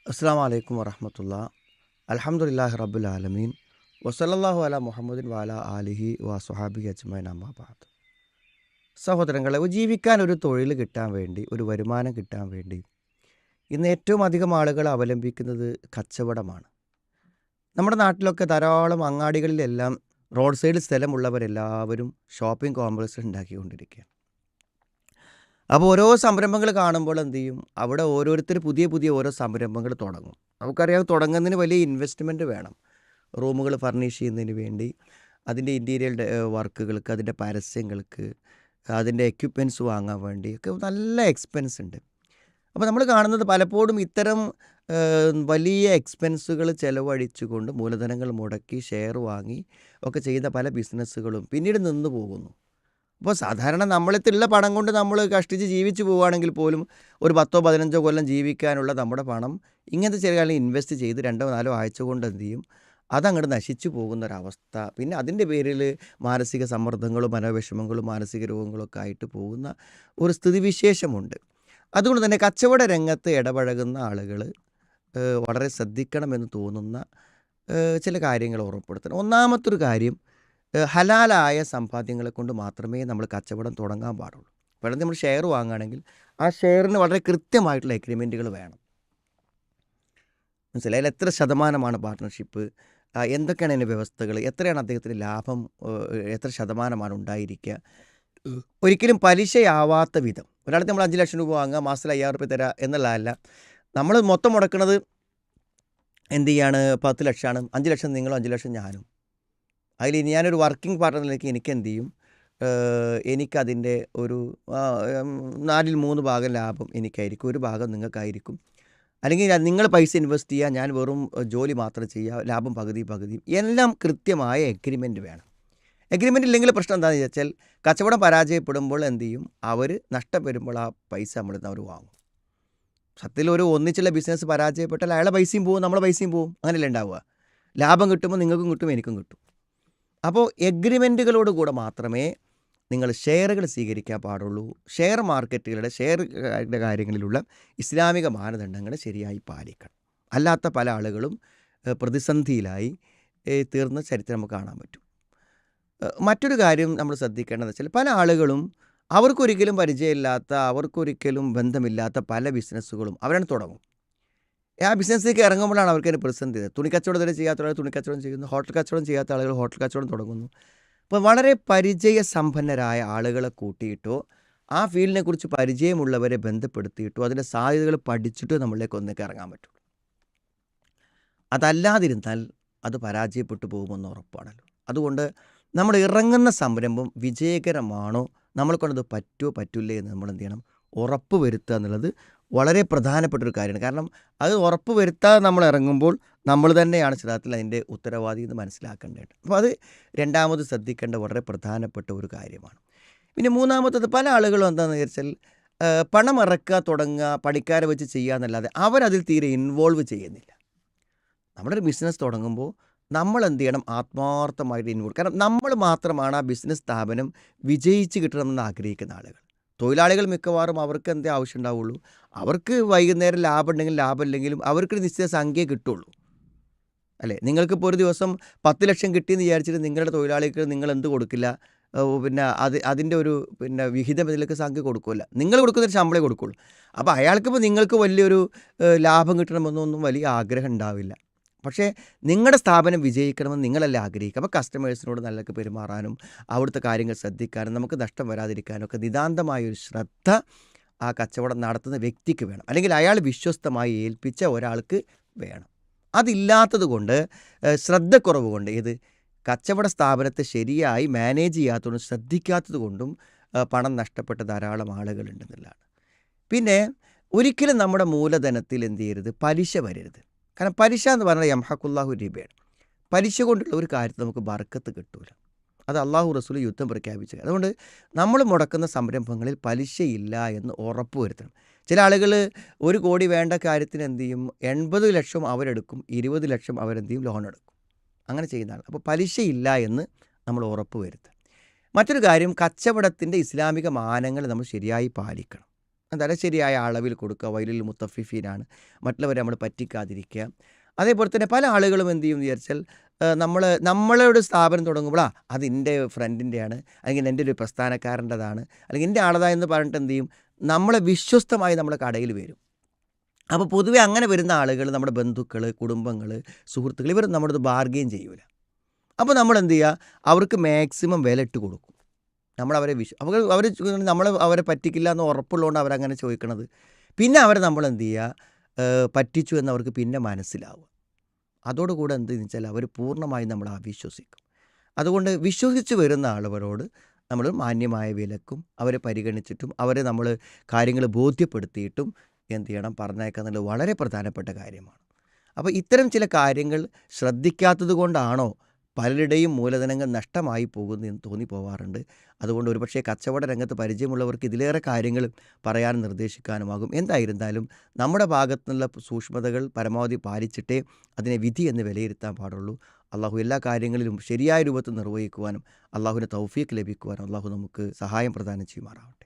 അസ്സാം വലൈക്കും വറഹമത്തുള്ള. അൽഹംദുലില്ലാഹി റബ്ബിൽ ആലമീൻ വസല്ലല്ലാഹു അല മുഹമ്മദിൻ വാല ആലിഹി വസുഹാബി അജ്മൈൻ അമ്മാബാദ്. സഹോദരങ്ങളെ, ജീവിക്കാൻ ഒരു തൊഴിൽ കിട്ടാൻ വേണ്ടി, ഒരു വരുമാനം കിട്ടാൻ വേണ്ടി ഇന്ന് ഏറ്റവും അധികം ആളുകൾ അവലംബിക്കുന്നത് കച്ചവടമാണ്. നമ്മുടെ നാട്ടിലൊക്കെ ധാരാളം അങ്ങാടികളിലെല്ലാം റോഡ് സൈഡിൽ സ്ഥലമുള്ളവരെല്ലാവരും ഷോപ്പിംഗ് കോംപ്ലക്സ് ഉണ്ടാക്കിക്കൊണ്ടിരിക്കുകയാണ്. അപ്പോൾ ഓരോ സംരംഭങ്ങൾ കാണുമ്പോൾ എന്ത് ചെയ്യും, അവിടെ ഓരോരുത്തർ പുതിയ പുതിയ ഓരോ സംരംഭങ്ങൾ തുടങ്ങും. നമുക്കറിയാം, തുടങ്ങുന്നതിന് വലിയ ഇൻവെസ്റ്റ്മെൻറ്റ് വേണം. റൂമുകൾ ഫർണിഷ് ചെയ്യുന്നതിന് വേണ്ടി, അതിൻ്റെ ഇൻറ്റീരിയർ വർക്കുകൾക്ക്, അതിൻ്റെ പരസ്യങ്ങൾക്ക്, അതിൻ്റെ എക്യുപ്മെൻറ്റ്സ് വാങ്ങാൻ വേണ്ടി ഒക്കെ നല്ല എക്സ്പെൻസ് ഉണ്ട്. അപ്പോൾ നമ്മൾ കാണുന്നത് പലപ്പോഴും ഇത്തരം വലിയ എക്സ്പെൻസുകൾ ചിലവഴിച്ചുകൊണ്ട് മൂലധനങ്ങൾ മുടക്കി ഷെയർ വാങ്ങി ഒക്കെ ചെയ്യുന്ന പല ബിസിനസ്സുകളും പിന്നീട് നിന്ന് പോകുന്നു. അപ്പോൾ സാധാരണ നമ്മളെത്തുള്ള പണം കൊണ്ട് നമ്മൾ കഷ്ടിച്ച് ജീവിച്ചു പോവുകയാണെങ്കിൽ പോലും ഒരു 10-15 കൊല്ലം ജീവിക്കാനുള്ള നമ്മുടെ പണം ഇങ്ങനത്തെ ചെറിയ കാലം ഇൻവെസ്റ്റ് ചെയ്ത് 2-4 ആഴ്ച കൊണ്ട് എന്ത് ചെയ്യും, അതങ്ങോട്ട് നശിച്ചു പോകുന്നൊരവസ്ഥ. പിന്നെ അതിൻ്റെ പേരിൽ മാനസിക സമ്മർദ്ദങ്ങളും മനോവിഷമങ്ങളും മാനസിക രോഗങ്ങളൊക്കെ ആയിട്ട് പോകുന്ന ഒരു സ്ഥിതിവിശേഷമുണ്ട്. അതുകൊണ്ട് തന്നെ കച്ചവട രംഗത്ത് ഇടപഴകുന്ന ആളുകൾ വളരെ ശ്രദ്ധിക്കണമെന്ന് തോന്നുന്ന ചില കാര്യങ്ങൾ ഓർമ്മപ്പെടുത്തണം. ഒന്നാമത്തൊരു കാര്യം, ഹലാലായ സമ്പാദ്യങ്ങളെ കൊണ്ട് മാത്രമേ നമ്മൾ കച്ചവടം തുടങ്ങാൻ പാടുള്ളൂ. പലതും നമ്മൾ ഷെയർ വാങ്ങുകയാണെങ്കിൽ ആ ഷെയറിന് വളരെ കൃത്യമായിട്ടുള്ള എഗ്രിമെൻറ്റുകൾ വേണം. മനസ്സിലായി? അതിൽ എത്ര ശതമാനമാണ് പാർട്ട്ണർഷിപ്പ്, എന്തൊക്കെയാണ് അതിൻ്റെ വ്യവസ്ഥകൾ, എത്രയാണ് അദ്ദേഹത്തിന് ലാഭം, എത്ര ശതമാനമാണ് ഉണ്ടായിരിക്കുക. ഒരിക്കലും പലിശയാവാത്ത വിധം. ഒരാൾക്ക് നമ്മൾ 5 ലക്ഷം രൂപ വാങ്ങുക, മാസത്തിൽ 5000 രൂപ തരാം എന്നുള്ളതല്ല. നമ്മൾ മൊത്തം മുടക്കുന്നത് എന്ത് ചെയ്യാണ്, 10 ലക്ഷമാണ്. 5 ലക്ഷം നിങ്ങളും 5 ലക്ഷം ഞാനും. അതിൽ ഞാനൊരു വർക്കിംഗ് പാർട്ട്ണറിലേക്ക് എനിക്ക് എന്ത് ചെയ്യും, എനിക്കതിൻ്റെ ഒരു 4/3 ഭാഗം ലാഭം എനിക്കായിരിക്കും, ഒരു ഭാഗം നിങ്ങൾക്കായിരിക്കും. അല്ലെങ്കിൽ നിങ്ങൾ പൈസ ഇൻവെസ്റ്റ് ചെയ്യുക, ഞാൻ വെറും ജോലി മാത്രം ചെയ്യുക, ലാഭം പകുതി പകുതി. എല്ലാം കൃത്യമായ എഗ്രിമെൻറ്റ് വേണം. എഗ്രിമെൻ്റ് ഇല്ലെങ്കിൽ പ്രശ്നം എന്താണെന്ന് വെച്ചാൽ, കച്ചവടം പരാജയപ്പെടുമ്പോൾ എന്ത് ചെയ്യും, അവർ നഷ്ടം വരുമ്പോൾ ആ പൈസ നമ്മളിൽ നിന്ന് അവർ വാങ്ങും. സത്യത്തിൽ ഒരു ഒന്നിച്ചുള്ള ബിസിനസ് പരാജയപ്പെട്ടാൽ അയാളെ പൈസയും പോവും, നമ്മളെ പൈസയും പോവും. അങ്ങനെയല്ലേ ഉണ്ടാവുക. ലാഭം കിട്ടുമ്പോൾ നിങ്ങൾക്കും കിട്ടും, എനിക്കും കിട്ടും. അപ്പോൾ എഗ്രിമെൻറ്റുകളോട് കൂടെ മാത്രമേ നിങ്ങൾ ഷെയറുകൾ സ്വീകരിക്കാൻ പാടുള്ളൂ. ഷെയർ മാർക്കറ്റുകളുടെ ഷെയറുടെ കാര്യങ്ങളിലുള്ള ഇസ്ലാമിക മാനദണ്ഡങ്ങൾ ശരിയായി പാലിക്കണം. അല്ലാത്ത പല ആളുകളും പ്രതിസന്ധിയിലായി തീർന്ന ചരിത്രം നമുക്ക് കാണാൻ പറ്റും. മറ്റൊരു കാര്യം നമ്മൾ ശ്രദ്ധിക്കേണ്ടതെന്ന് വെച്ചാൽ, പല ആളുകളും അവർക്കൊരിക്കലും പരിചയമില്ലാത്ത, അവർക്കൊരിക്കലും ബന്ധമില്ലാത്ത പല ബിസിനസ്സുകളും അവരാണ് തുടങ്ങും. ആ ബിസിനസ്സിലേക്ക് ഇറങ്ങുമ്പോഴാണ് അവർക്കതിന് പ്രതിസന്ധി. തുണിക്കച്ചവടം വരെ ചെയ്യാത്ത ആളുകൾ തുണിക്കച്ചവടം ചെയ്യുന്നു, ഹോട്ടൽ കച്ചവടം ചെയ്യാത്ത ആളുകൾ ഹോട്ടൽ കച്ചവടം തുടങ്ങുന്നു. അപ്പോൾ വളരെ പരിചയസമ്പന്നരായ ആളുകളെ കൂട്ടിയിട്ടോ ആ ഫീൽഡിനെ കുറിച്ച് പരിചയമുള്ളവരെ ബന്ധപ്പെടുത്തിയിട്ടോ അതിൻ്റെ സാധ്യതകൾ പഠിച്ചിട്ടോ നമ്മളിലേക്ക് ഒന്നേക്ക് ഇറങ്ങാൻ പറ്റുള്ളൂ. അതല്ലാതിരുന്നാൽ അത് പരാജയപ്പെട്ടു പോകുമെന്ന് ഉറപ്പാണല്ലോ. അതുകൊണ്ട് നമ്മൾ ഇറങ്ങുന്ന സംരംഭം വിജയകരമാണോ, നമ്മൾക്കൊണ്ടത് പറ്റുമോ പറ്റില്ലേ എന്ന് നമ്മൾ എന്ത് ചെയ്യണം, ഉറപ്പ് വരുത്തുക എന്നുള്ളത് വളരെ പ്രധാനപ്പെട്ടൊരു കാര്യമാണ്. കാരണം അത് ഉറപ്പ് വരുത്താതെ നമ്മൾ ഇറങ്ങുമ്പോൾ നമ്മൾ തന്നെയാണ് യഥാർത്ഥത്തിൽ അതിൻ്റെ ഉത്തരവാദി എന്ന് മനസ്സിലാക്കേണ്ടത്. അപ്പോൾ അത് രണ്ടാമത് ശ്രദ്ധിക്കേണ്ട വളരെ പ്രധാനപ്പെട്ട ഒരു കാര്യമാണ്. പിന്നെ മൂന്നാമത്തത്, പല ആളുകളും എന്താണെന്ന് വിചാരിച്ചാൽ പണം ഇറക്കുക, തുടങ്ങുക, പണിക്കാരെ വെച്ച് ചെയ്യുക എന്നല്ലാതെ അവരതിൽ തീരെ ഇൻവോൾവ് ചെയ്യുന്നില്ല. നമ്മളൊരു ബിസിനസ് തുടങ്ങുമ്പോൾ നമ്മൾ എന്ത് ചെയ്യണം, ആത്മാർത്ഥമായിട്ട് ഇൻവോൾവ്. കാരണം നമ്മൾ മാത്രമാണ് ആ ബിസിനസ് സ്ഥാപനം വിജയിച്ച് കിട്ടണമെന്ന് ആഗ്രഹിക്കുന്ന ആളുകൾ. തൊഴിലാളികൾ മിക്കവാറും അവർക്ക് എന്തേ ആവശ്യം ഉണ്ടാവുള്ളൂ, അവർക്ക് വൈകുന്നേരം ലാഭം ഉണ്ടെങ്കിലും ലാഭം ഇല്ലെങ്കിലും അവർക്കൊരു നിശ്ചിത സംഖ്യ കിട്ടുള്ളൂ. അല്ലേ? നിങ്ങൾക്കിപ്പോൾ ഒരു ദിവസം 10 ലക്ഷം കിട്ടിയെന്ന് വിചാരിച്ചിട്ട് നിങ്ങളുടെ തൊഴിലാളിക്ക് നിങ്ങൾ എന്ത് കൊടുക്കില്ല, പിന്നെ അതിൻ്റെ ഒരു വിഹിതം ഇതിലേക്ക് സംഖ്യ കൊടുക്കില്ല. നിങ്ങൾ കൊടുക്കുന്നൊരു ശമ്പളം കൊടുക്കുള്ളൂ. അപ്പോൾ അയാൾക്കിപ്പോൾ നിങ്ങൾക്ക് വലിയൊരു ലാഭം കിട്ടണമെന്നൊന്നും വലിയ ആഗ്രഹം ഉണ്ടാവില്ല. പക്ഷേ നിങ്ങളുടെ സ്ഥാപനം വിജയിക്കണമെന്ന് നിങ്ങളല്ലേ ആഗ്രഹിക്കുക. അപ്പോൾ കസ്റ്റമേഴ്സിനോട് നല്ലൊക്കെ പെരുമാറാനും അവിടുത്തെ കാര്യങ്ങൾ ശ്രദ്ധിക്കാനും നമുക്ക് നഷ്ടം വരാതിരിക്കാനും ഒക്കെ നിതാന്തമായൊരു ശ്രദ്ധ ആ കച്ചവടം നടത്തുന്ന വ്യക്തിക്ക് വേണം. അല്ലെങ്കിൽ അയാൾ വിശ്വസ്തമായി ഏൽപ്പിച്ച ഒരാൾക്ക് വേണം. അതില്ലാത്തത് കൊണ്ട്, ശ്രദ്ധക്കുറവ് കൊണ്ട്, കച്ചവട സ്ഥാപനത്തെ ശരിയായി മാനേജ് ചെയ്യാത്തതുകൊണ്ടും ശ്രദ്ധിക്കാത്തത് കൊണ്ടും പണം നഷ്ടപ്പെട്ട ധാരാളം ആളുകളുണ്ടെന്നുള്ളതാണ്. പിന്നെ ഒരിക്കലും നമ്മുടെ മൂലധനത്തിൽ എന്ത് ചെയ്യരുത്, പലിശ വരരുത്. കാരണം പലിശ എന്ന് പറഞ്ഞാൽ യംഹഖുല്ലാഹു റിബയാണ്. പലിശ കൊണ്ടുള്ള ഒരു കാര്യത്തിൽ നമുക്ക് ബർക്കത്ത് കിട്ടൂല. അത് അള്ളാഹു റസൂൽ യുദ്ധം പ്രഖ്യാപിച്ചത്. അതുകൊണ്ട് നമ്മൾ മുടക്കുന്ന സംരംഭങ്ങളിൽ പലിശയില്ല എന്ന് ഉറപ്പ് വരുത്തണം. ചില ആളുകൾ 1 കോടി വേണ്ട കാര്യത്തിന് എന്ത് ചെയ്യും, 80 ലക്ഷം അവരെടുക്കും, 20 ലക്ഷം അവരെന്ത് ചെയ്യും, ലോൺ എടുക്കും. അങ്ങനെ ചെയ്യുന്ന ആൾ. അപ്പോൾ പലിശയില്ല എന്ന് നമ്മൾ ഉറപ്പ് വരുത്തുക. മറ്റൊരു കാര്യം, കച്ചവടത്തിൻ്റെ ഇസ്ലാമിക മാനങ്ങൾ നമ്മൾ ശരിയായി പാലിക്കണം. എന്തായാലും ശരിയായ അളവിൽ കൊടുക്കുക. വൈലുൽ മുത്തഫിഫീനാണ്, മറ്റുള്ളവരെ നമ്മൾ പറ്റിക്കാതിരിക്കുക. അതേപോലെ തന്നെ പല ആളുകളും എന്ത് ചെയ്യും എന്ന് വിചാരിച്ചാൽ, നമ്മളൊരു സ്ഥാപനം തുടങ്ങുമ്പോൾ അത് എൻ്റെ ഫ്രണ്ടിൻ്റെയാണ്, അല്ലെങ്കിൽ എൻ്റെ ഒരു പ്രസ്ഥാനക്കാരൻ്റെതാണ്, അല്ലെങ്കിൽ എൻ്റെ ആളതായെന്ന് പറഞ്ഞിട്ട് എന്ത് ചെയ്യും, നമ്മളെ വിശ്വസ്തമായി നമ്മളെ കടയിൽ വരും. അപ്പോൾ പൊതുവെ അങ്ങനെ വരുന്ന ആളുകൾ നമ്മുടെ ബന്ധുക്കൾ, കുടുംബങ്ങൾ, സുഹൃത്തുക്കൾ, ഇവർ നമ്മുടെ ബാർഗെയിൻ ചെയ്യൂല. അപ്പോൾ നമ്മൾ എന്ത് ചെയ്യുക, അവർക്ക് മാക്സിമം വില ഇട്ട് കൊടുക്കും. നമ്മളവരെ അവർ അവരെ പറ്റിക്കില്ല എന്ന് ഉറപ്പുള്ളതുകൊണ്ട് അവരങ്ങനെ ചോദിക്കണത്. പിന്നെ അവരെ നമ്മളെന്ത് ചെയ്യുക, പറ്റിച്ചു എന്ന് അവർക്ക് പിന്നെ മനസ്സിലാവുക. അതോടുകൂടെ എന്തെന്ന് വെച്ചാൽ അവർ പൂർണ്ണമായും നമ്മളെ അവിശ്വസിക്കും. അതുകൊണ്ട് വിശ്വസിച്ച് വരുന്ന ആളുകളോട് നമ്മൾ മാന്യമായ വിലക്കും അവരെ പരിഗണിച്ചിട്ടും അവരെ നമ്മൾ കാര്യങ്ങൾ ബോധ്യപ്പെടുത്തിയിട്ടും എന്ത് ചെയ്യണം, പറഞ്ഞേക്കുക എന്നുള്ളത് വളരെ പ്രധാനപ്പെട്ട കാര്യമാണ്. അപ്പോൾ ഇത്തരം ചില കാര്യങ്ങൾ ശ്രദ്ധിക്കാത്തത് കൊണ്ടാണോ പലരുടെയും മൂലധനങ്ങൾ നഷ്ടമായി പോകുന്നതെന്ന് തോന്നിപ്പോവാറുണ്ട്. അതുകൊണ്ട് ഒരുപക്ഷേ കച്ചവട രംഗത്ത് പരിചയമുള്ളവർക്ക് ഇതിലേറെ കാര്യങ്ങൾ പറയാനും നിർദ്ദേശിക്കാനുമാകും. എന്തായിരുന്നാലും നമ്മുടെ ഭാഗത്തു നിന്നുള്ള സൂക്ഷ്മതകൾ പരമാവധി പാലിച്ചിട്ടേ അതിനെ വിധി എന്ന് വിലയിരുത്താൻ പാടുള്ളൂ. അള്ളാഹു എല്ലാ കാര്യങ്ങളിലും ശരിയായ രൂപത്തിൽ നിർവഹിക്കുവാനും അള്ളാഹുവിൻ്റെ തൗഫീഖ് ലഭിക്കുവാനും അള്ളാഹു നമുക്ക് സഹായം പ്രദാനം ചെയ്യുമാറാവട്ടെ.